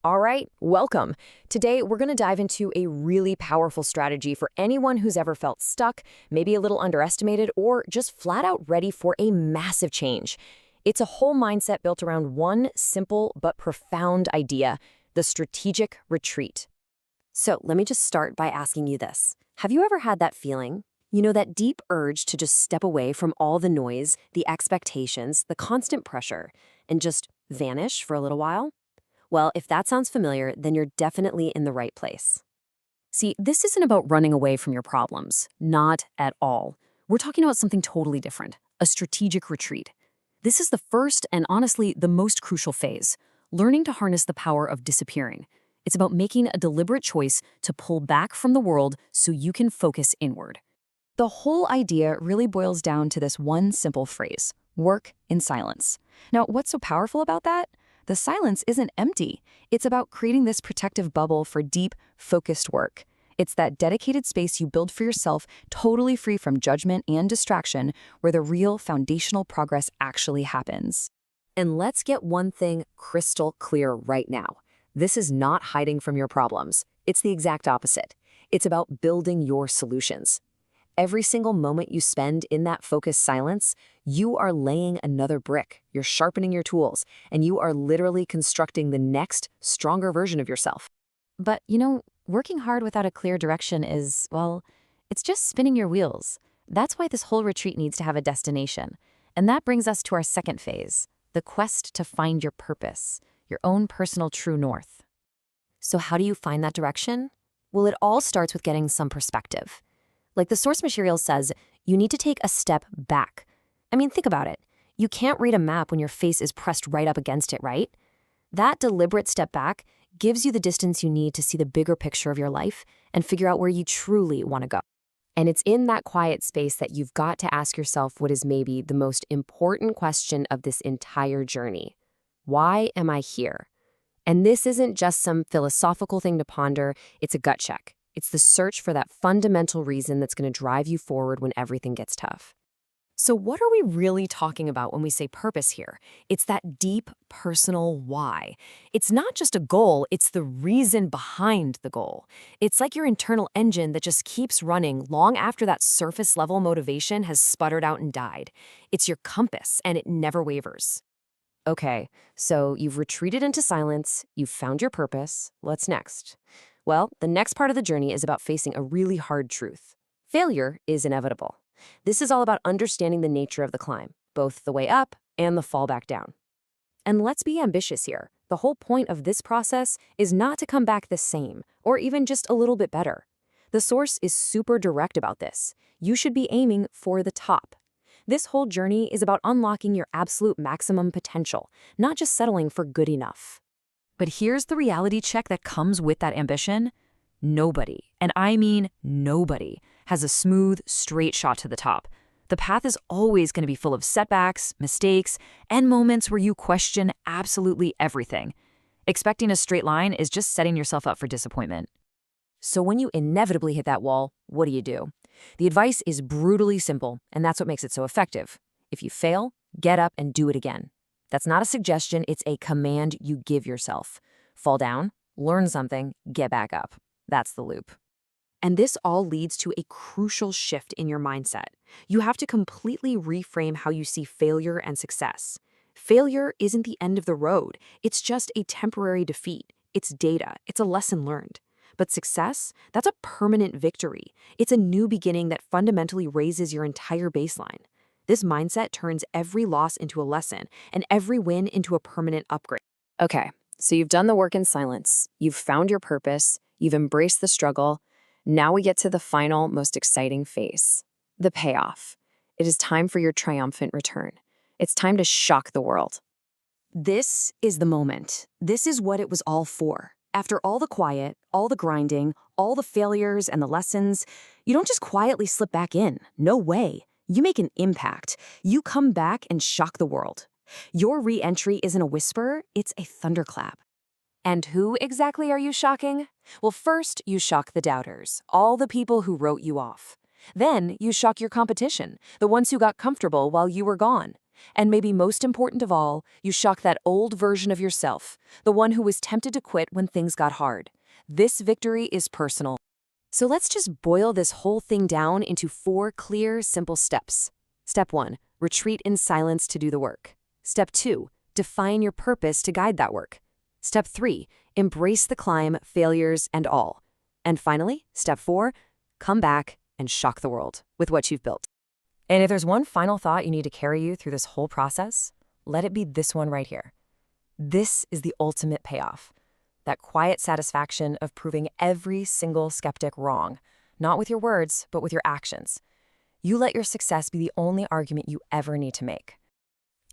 All right, welcome. Today, we're going to dive into a really powerful strategy for anyone who's ever felt stuck, maybe a little underestimated, or just flat out ready for a massive change. It's a whole mindset built around one simple but profound idea: the strategic retreat. So let me just start by asking you this. Have you ever had that feeling? You know, that deep urge to just step away from all the noise, the expectations, the constant pressure, and just vanish for a little while? Well, if that sounds familiar, then you're definitely in the right place. See, this isn't about running away from your problems. Not at all. We're talking about something totally different: a strategic retreat. This is the first and honestly the most crucial phase: learning to harness the power of disappearing. It's about making a deliberate choice to pull back from the world so you can focus inward. The whole idea really boils down to this one simple phrase: work in silence. Now, what's so powerful about that? The silence isn't empty. It's about creating this protective bubble for deep, focused work. It's that dedicated space you build for yourself, totally free from judgment and distraction, where the real foundational progress actually happens. And let's get one thing crystal clear right now. This is not hiding from your problems. It's the exact opposite. It's about building your solutions. Every single moment you spend in that focused silence, you are laying another brick, you're sharpening your tools, and you are literally constructing the next, stronger version of yourself. But, working hard without a clear direction is, well, it's just spinning your wheels. That's why this whole retreat needs to have a destination. And that brings us to our second phase: the quest to find your purpose, your own personal true north. So how do you find that direction? Well, it all starts with getting some perspective. Like the source material says, you need to take a step back. I mean, think about it. You can't read a map when your face is pressed right up against it, right? That deliberate step back gives you the distance you need to see the bigger picture of your life and figure out where you truly want to go. And it's in that quiet space that you've got to ask yourself what is maybe the most important question of this entire journey. Why am I here? And this isn't just some philosophical thing to ponder, it's a gut check. It's the search for that fundamental reason that's going to drive you forward when everything gets tough. So what are we really talking about when we say purpose here? It's that deep, personal why. It's not just a goal, it's the reason behind the goal. It's like your internal engine that just keeps running long after that surface-level motivation has sputtered out and died. It's your compass, and it never wavers. Okay, so you've retreated into silence, you've found your purpose. What's next? Well, the next part of the journey is about facing a really hard truth. Failure is inevitable. This is all about understanding the nature of the climb, both the way up and the fall back down. And let's be ambitious here. The whole point of this process is not to come back the same, or even just a little bit better. The source is super direct about this. You should be aiming for the top. This whole journey is about unlocking your absolute maximum potential, not just settling for good enough. But here's the reality check that comes with that ambition. Nobody, and I mean nobody, has a smooth, straight shot to the top. The path is always going to be full of setbacks, mistakes, and moments where you question absolutely everything. Expecting a straight line is just setting yourself up for disappointment. So when you inevitably hit that wall, what do? The advice is brutally simple, and that's what makes it so effective. If you fail, get up and do it again. That's not a suggestion, it's a command you give yourself. Fall down, learn something, get back up. That's the loop. And this all leads to a crucial shift in your mindset. You have to completely reframe how you see failure and success. Failure isn't the end of the road. It's just a temporary defeat. It's data. It's a lesson learned. But success, that's a permanent victory. It's a new beginning that fundamentally raises your entire baseline. This mindset turns every loss into a lesson and every win into a permanent upgrade. Okay, so you've done the work in silence. You've found your purpose. You've embraced the struggle. Now we get to the final, most exciting phase: the payoff. It is time for your triumphant return. It's time to shock the world. This is the moment. This is what it was all for. After all the quiet, all the grinding, all the failures and the lessons, you don't just quietly slip back in. No way. You make an impact. You come back and shock the world. Your re-entry isn't a whisper, it's a thunderclap. And who exactly are you shocking? Well, first, you shock the doubters, all the people who wrote you off. Then, you shock your competition, the ones who got comfortable while you were gone. And maybe most important of all, you shock that old version of yourself, the one who was tempted to quit when things got hard. This victory is personal. So let's just boil this whole thing down into 4 clear, simple steps. Step 1, retreat in silence to do the work. Step 2, define your purpose to guide that work. Step 3, embrace the climb, failures and all. And finally, step 4, come back and shock the world with what you've built. And if there's one final thought you need to carry you through this whole process, let it be this one right here. This is the ultimate payoff. That quiet satisfaction of proving every single skeptic wrong, not with your words, but with your actions. You let your success be the only argument you ever need to make.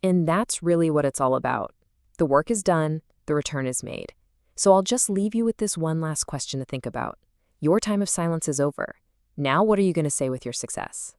And that's really what it's all about. The work is done, the return is made. So I'll just leave you with this one last question to think about. Your time of silence is over. Now what are you going to say with your success?